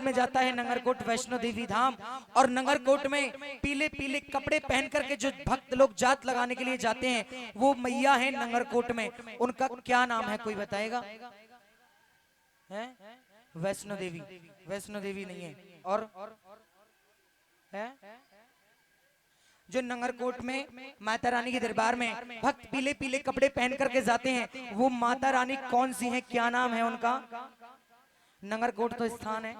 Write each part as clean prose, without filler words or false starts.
दरबार में जाता है नंगरकोट वैष्णो देवी धाम, और नंगरकोट में पीले पीले कपड़े पहन करके जो भक्त लोग जात लगाने के लिए जाते हैं वो मैया है नंगरकोट में। उनका क्या नाम है, कोई बताएगा? है वैष्णो देवी? वैष्णो देवी नहीं है, और है जो नंगरकोट में माता रानी के दरबार में भक्त पीले पीले कपड़े पहन करके जाते हैं, वो माता रानी कौन सी है, क्या नाम है उनका? नंगरकोट तो स्थान है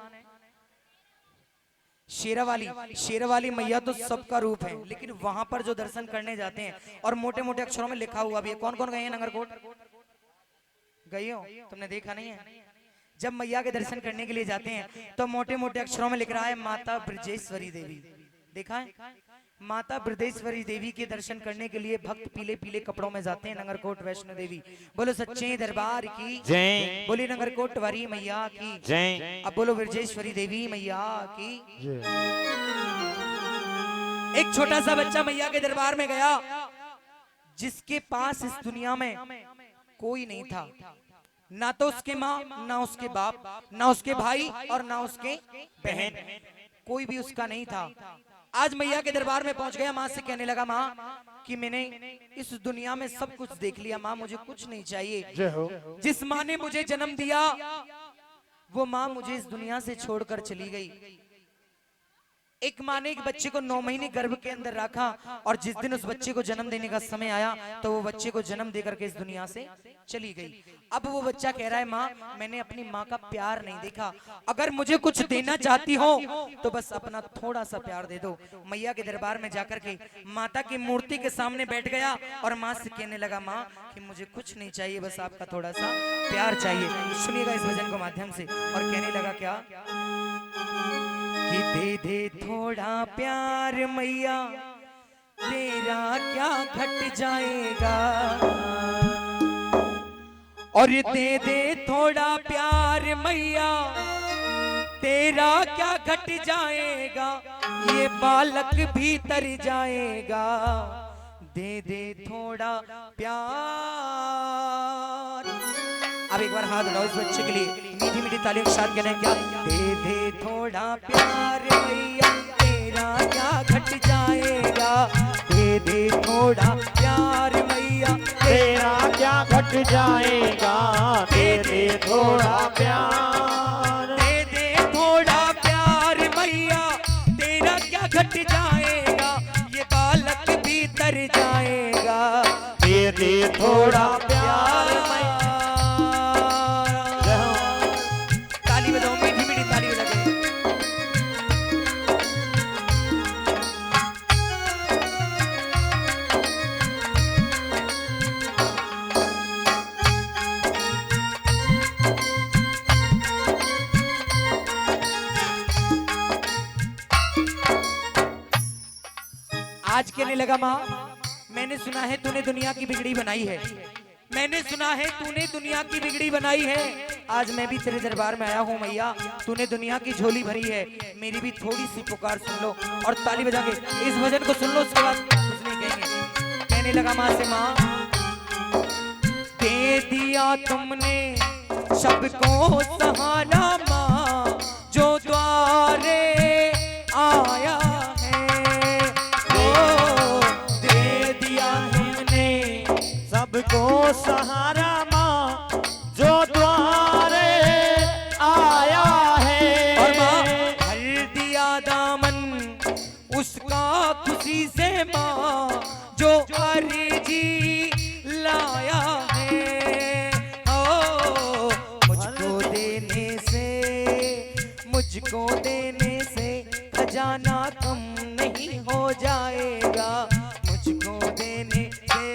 शेरावाली। शेरावाली मैया तो सबका रूप है, लेकिन वहां पर जो दर्शन करने जाते हैं और मोटे मोटे अक्षरों में लिखा हुआ भी है। कौन कौन गए हैं नंगरकोट? गए हो? तुमने देखा नहीं है? जब मैया के दर्शन करने के लिए जाते हैं तो मोटे मोटे अक्षरों में लिख रहा है माता ब्रजेश्वरी देवी। देखा है? माता ब्रजेश्वरी देवी के दर्शन करने के लिए भक्त पीले पीले कपड़ों में जाते हैं नंगरकोट वैष्णो देवी। बोलो सच्चे दरबार की जय, बोली नंगरकोट वाली मैया की जय, अब बोलो ब्रजेश्वरी देवी मैया की जय। एक छोटा सा बच्चा मैया के दरबार में गया, जिसके पास इस दुनिया में कोई नहीं था, ना तो उसके माँ, ना उसके बाप, ना उसके भाई और ना उसके बहन, कोई भी उसका नहीं था। आज मैया के दरबार में पहुंच गया, माँ से कहने लगा माँ कि मैंने इस दुनिया में सब कुछ देख लिया, माँ मुझे कुछ नहीं चाहिए। जिस माँ ने मुझे जन्म दिया वो माँ मुझे इस दुनिया से छोड़कर चली गई। एक माँ ने एक बच्चे को 9 महीने गर्भ के अंदर रखा, और जिस दिन उस बच्चे को जन्म देने का समय आया तो वो बच्चे को जन्म देकर के इस दुनिया से चली गई। अब वो बच्चा कह रहा है माँ मैंने अपनी माँ का प्यार नहीं देखा, अगर मुझे कुछ देना चाहती हो तो बस अपना थोड़ा सा प्यार दे दो। मैया के दरबार में जाकर के माता की मूर्ति के सामने बैठ गया और माँ से कहने लगा माँ कि मुझे कुछ नहीं चाहिए, बस आपका थोड़ा सा प्यार चाहिए। सुनिएगा इस भजन को माध्यम से। और कहने लगा क्या कि दे दे थोड़ा प्यार मैया, तेरा क्या घट जाएगा, और दे दे थोड़ा प्यार मैया, तेरा क्या घट जाएगा, ये बालक भी तर जाएगा, दे दे थोड़ा प्यार। अब एक बार हाथ उठाओ इस बच्चे के लिए, मीठी मीठी तालियों के साथ कहना क्या? दे दे थोड़ा प्यार मैया, तेरा क्या घट जाएगा, दे दे थोड़ा प्यार मैया, तेरा क्या घट जाएगा, दे दे थोड़ा प्यार, दे दे थोड़ा प्यार मैया, तेरा क्या घट जाएगा, ये बालक भी तर जाएगा, दे दे थोड़ा प्यार मैया। ताली बजाओ, मीठी मीठी ताली बजाओ। आज कहने लगा माँ मैंने सुना है तूने दुनिया की बिगड़ी बनाई है, मैंने सुना है तूने दुनिया की बिगड़ी बनाई है, आज मैं भी तेरे दरबार में आया हूँ मैया, तूने दुनिया की झोली भरी है, मेरी भी थोड़ी सी पुकार सुन लो। और ताली बजा के इस भजन को सुन लो, उसके बाद कुछ नहीं कहेंगे। कहने लगा माँ से माँ दे दिया तुमने सबको सहारा माँ, जो द्वारे आया सबको सहारा माँ, जो द्वारे आया है, और माँ भर दिया दामन उसका खुशी से माँ, जो अर्जी लाया है, ओ मुझको देने से खजाना कम नहीं हो जाएगा, मुझको देने से।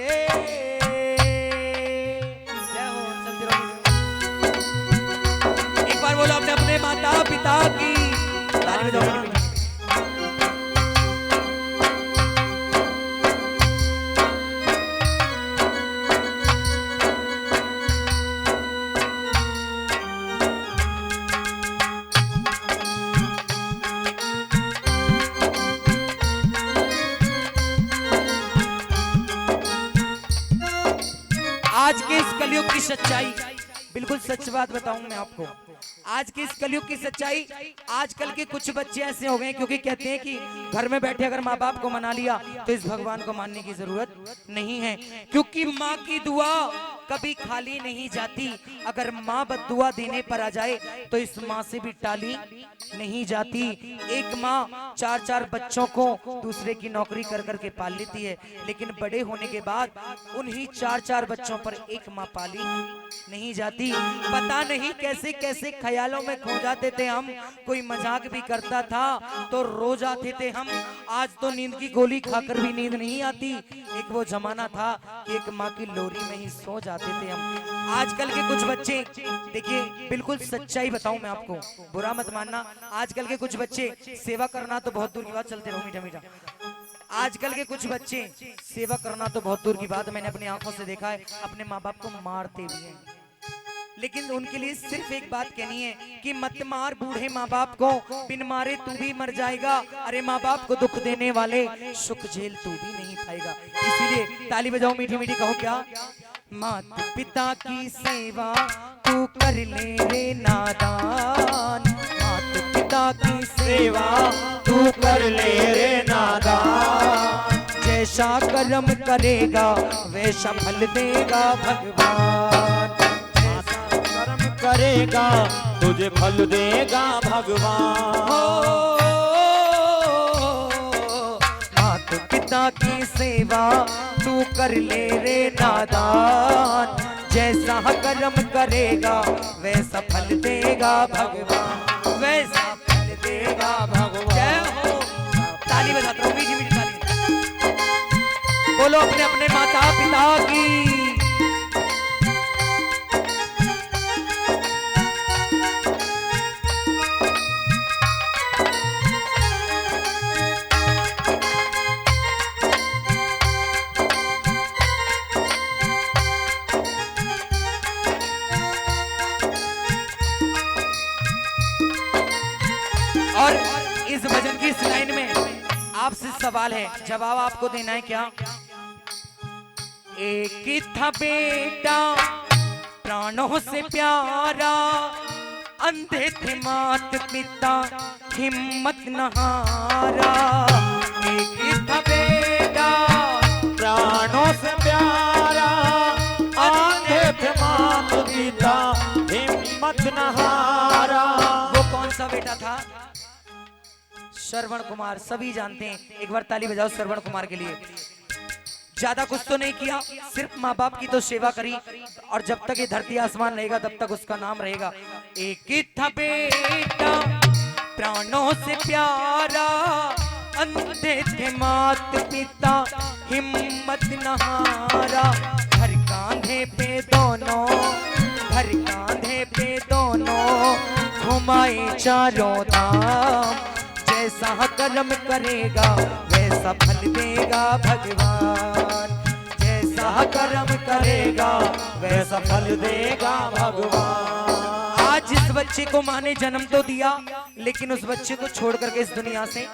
एक बार बोलो अपने अपने माता पिता की ताली बजाओ। आज के इस कलयुग की सच्चाई, बिल्कुल सच बात बताऊं मैं आपको, आज के इस कलयुग की सच्चाई, आजकल के कुछ बच्चे ऐसे हो गए क्योंकि कहते हैं कि घर में बैठे अगर माँ बाप को मना लिया तो इस भगवान को मानने की जरूरत नहीं है, क्योंकि माँ की दुआ कभी खाली नहीं जाती। अगर माँ बद्दुआ देने पर आ जाए तो इस माँ से भी टाली नहीं जाती। एक माँ 4-4 बच्चों को दूसरे की नौकरी कर करके पाल लेती है, लेकिन बड़े होने के बाद उन्हीं 4-4 बच्चों पर एक माँ पाली नहीं जाती। पता नहीं कैसे कैसे ख्यालों में खो जाते थे हम, कोई मजाक भी करता था तो रो जाते थे हम। आज तो नींद की गोली खाकर भी नींद नहीं आती। एक वो जमाना था कि एक माँ की लोरी में ही सो जाते थे हम। आजकल के कुछ बच्चे, देखिए बिल्कुल सच्चाई बताऊं मैं आपको, बुरा मत मानना, आजकल के कुछ बच्चे सेवा करना तो बहुत दूर की बात, चलते रहो मीठा मीठा। आजकल के कुछ बच्चे सेवा करना तो बहुत दूर की बात, मैंने अपनी आंखों से देखा है, अपने माँ बाप को मारते भी हैं। लेकिन उनके लिए सिर्फ एक बात कहनी है कि मत मार बूढ़े माँ बाप को, बिन मारे तू भी मर जाएगा। अरे माँ बाप को दुख देने वाले सुख झेल तू भी नहीं पाएगा। इसीलिए ताली बजाओ मीठी मीठी, कहो क्या, माता पिता की सेवा तू कर ले रे नादान, माता पिता की सेवा तू कर ले रे नादान, जैसा कर्म करेगा वैसा फल देगा भगवान, कर्म करेगा तुझे फल देगा भगवान। माता पिता की सेवा तू कर ले रे नादान, जैसा कर्म करेगा वैसा फल देगा भगवान, वैसा फल देगा भगवान। जय हो, ताली बजाता हूँ मीठी मीठी ताली, बोलो अपने अपने माता पिता की। और इस भजन की इस लाइन में आपसे सवाल है, जवाब आपको देना है क्या। एक ही था बेटा प्राणों से प्यारा, अंधे थे मात पिता हिम्मत न हारा। एक ही था बेटा प्राणों से प्यारा, अंधे थे मात पिता हिम्मत न हारा। वो कौन सा बेटा था, श्रवण कुमार, सभी जानते हैं। एक बार ताली बजाओ श्रवण कुमार के लिए। ज्यादा कुछ तो नहीं किया, सिर्फ माँ बाप की तो सेवा करी, और जब तक ये धरती आसमान रहेगा तब तक उसका नाम रहेगा। एक ही था बेटा प्राणों से प्यारा, अंधे थे मात पिता हिम्मत न हारा। घर कांधे पे दोनों, घर कांधे पे दोनों घुमाए चारों धाम, जैसा कर्म करेगा वैसा फल देगा भगवान, जैसा कर्म करेगा वैसा फल देगा भगवान। आज इस बच्चे को माँ ने जन्म तो दिया, लेकिन उस बच्चे को छोड़ करके इस दुनिया से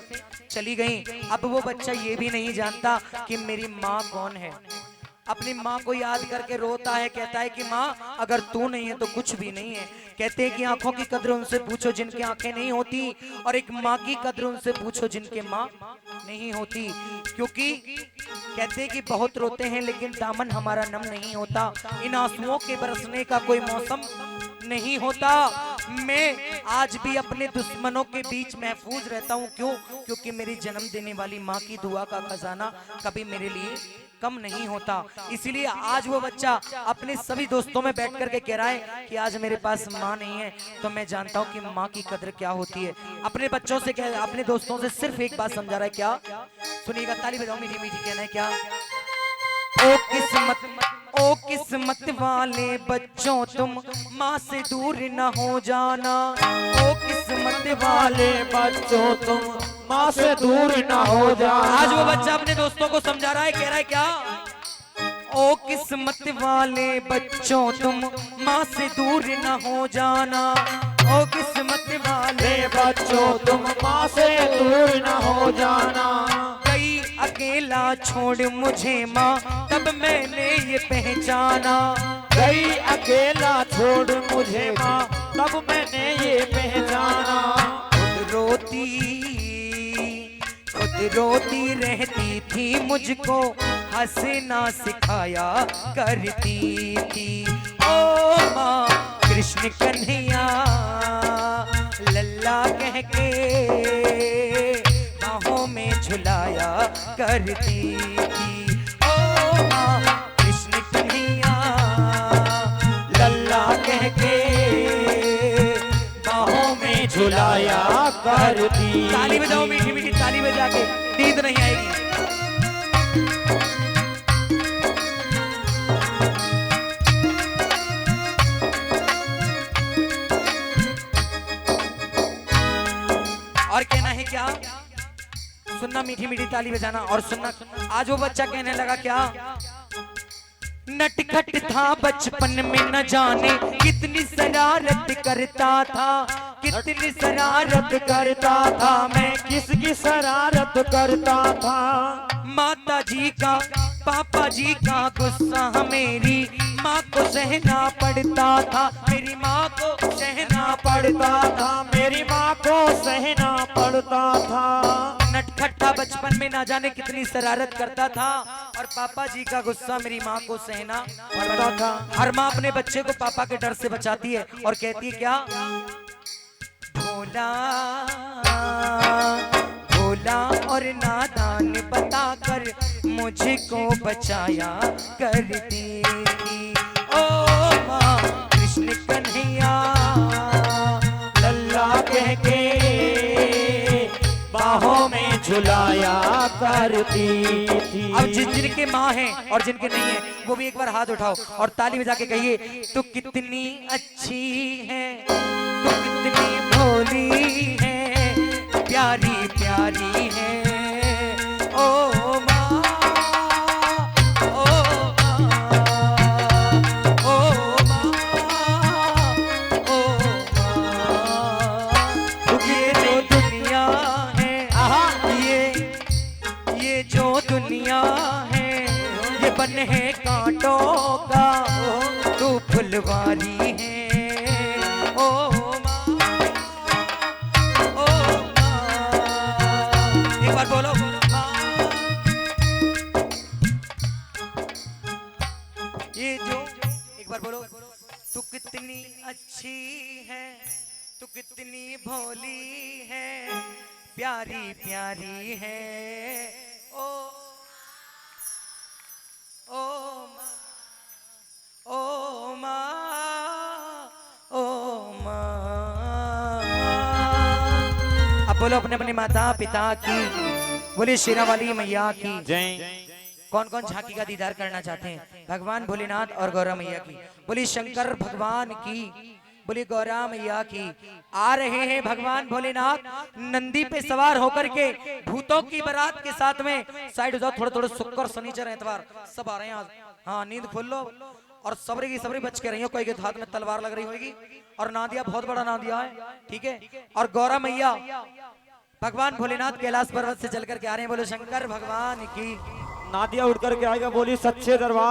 चली गई। अब वो बच्चा ये भी नहीं जानता कि मेरी माँ कौन है। अपनी माँ को याद करके रोता है, कहता है कि माँ अगर तू नहीं है तो कुछ भी नहीं है। कहते हैं कि आंखों की कद्र उनसे पूछो जिनकी आंखें नहीं होती, और एक माँ की कद्र उनसे पूछो जिनके माँ नहीं होती। क्योंकि कहते हैं कि बहुत रोते हैं लेकिन दामन हमारा नम नहीं होता, इन आंसुओं के बरसने का कोई मौसम नहीं होता। मैं आज भी अपने दुश्मनों के बीच महफूज रहता हूँ। क्यों? क्योंकि मेरी जन्म देने वाली माँ की दुआ का खजाना कभी मेरे लिए कम नहीं होता। इसीलिए आज वो बच्चा अपने सभी दोस्तों में बैठ करके कह रहा है कि आज मेरे पास माँ नहीं है, तो मैं जानता हूँ कि माँ की कद्र क्या होती है। अपने बच्चों से अपने दोस्तों से सिर्फ एक बात समझा रहा है, क्या? सुनिएगा, ताली बजाओ मीठी मीठी, कहना है क्या? ओ किस्मत वाले बच्चों तुम माँ से दूर न हो जाना। ओ किस्मत वाले बच्चों तुम माँ से दूर न हो जाना। आज वो बच्चा अपने दोस्तों को समझा रहा है, कह रहा है क्या? ओ किस्मत वाले बच्चों तुम माँ से दूर न हो जाना। ओ किस्मत वाले बच्चों तुम माँ से दूर न हो जाना। कई अकेला छोड़ मुझे माँ तब मैंने ये पहचाना। गई अकेला छोड़ मुझे माँ तब मैंने ये पहचाना। खुद रोती रहती थी, मुझको हंसना सिखाया करती थी। ओ माँ कृष्ण कन्हैया लल्ला कह के बाहों में झुलाया करती थी। ओ माँ कृष्ण कन्हैया लल्ला कह के बाहों में झुलाया करती। ताली बजाओ, मीठी मीठी ताली बजा के, नींद नहीं आएगी। और कहना है क्या? सुनना, मीठी मीठी ताली बजाना और सुनना। आज वो बच्चा कहने लगा क्या? नटखट था बचपन में, न जाने कितनी शरारत करता था, कितनी शरारत करता था मैं। किसकी शरारत करता था? माता जी का, पापा जी का गुस्सा मेरी माँ को सहना पड़ता था, मेरी माँ को सहना पड़ता था, मेरी माँ को सहना पड़ता था। नटखट था बचपन में, ना जाने कितनी शरारत करता था, और पापा जी का गुस्सा मेरी माँ को सहना पड़ता था। हर माँ अपने बच्चे को पापा के डर से बचाती है और कहती है क्या? भोला भोला और नादान बताकर मुझको बचाया करती थी। ओ माँ कृष्ण कन्हैया लल्ला कह के बाहों में झुलाया करती थी। अब जिनके माँ हैं और जिनके नहीं है, वो भी एक बार हाथ उठाओ और ताली बजा के कहिए, तू कितनी अच्छी है, तू कितनी भोली है, प्यारी प्यारी है। ओ माँ, ओ माँ, ओ माँ, ओ माँ। ये जो दुनिया है, ये जो दुनिया है, ये बन है कांटों का, तू फुलवारी है। ओ माँ, ओ माँ, एक बार बोलो माँ। ये जो, एक बार बोलो, तू कितनी अच्छी है, तू कितनी भोली है, प्यारी प्यारी है। ओ माँ, ओ माँ, ओ माँ। अब बोलो अपने अपने माता पिता की, बोले शेरा वाली मैया की जय। कौन कौन झांकी का दीदार करना चाहते हैं? भगवान भोलेनाथ और गौरा मैया की। बोली शंकर भगवान की, बोली गौरा मैया की। आ रहे हैं भगवान भोलेनाथ नंदी पे सवार होकर के, भूतों की बारात के साथ में। साइड हो जाओ, थोड़े थोड़े शुक्र शनिचर एतवार सब आ रहे हैं आज। हाँ, नींद खोल लो और सबरे की सबरे बच के रही हो। कोई के हाथ में तलवार लग रही होगी और नादिया बहुत बड़ा नादिया है, ठीक है। और गौरा मैया भगवान भोलेनाथ कैलाश पर्वत से चल करके आ रहे हैं। बोलो शंकर भगवान की। नादिया उठ करके आएगा, बोली सच्चे दरबार।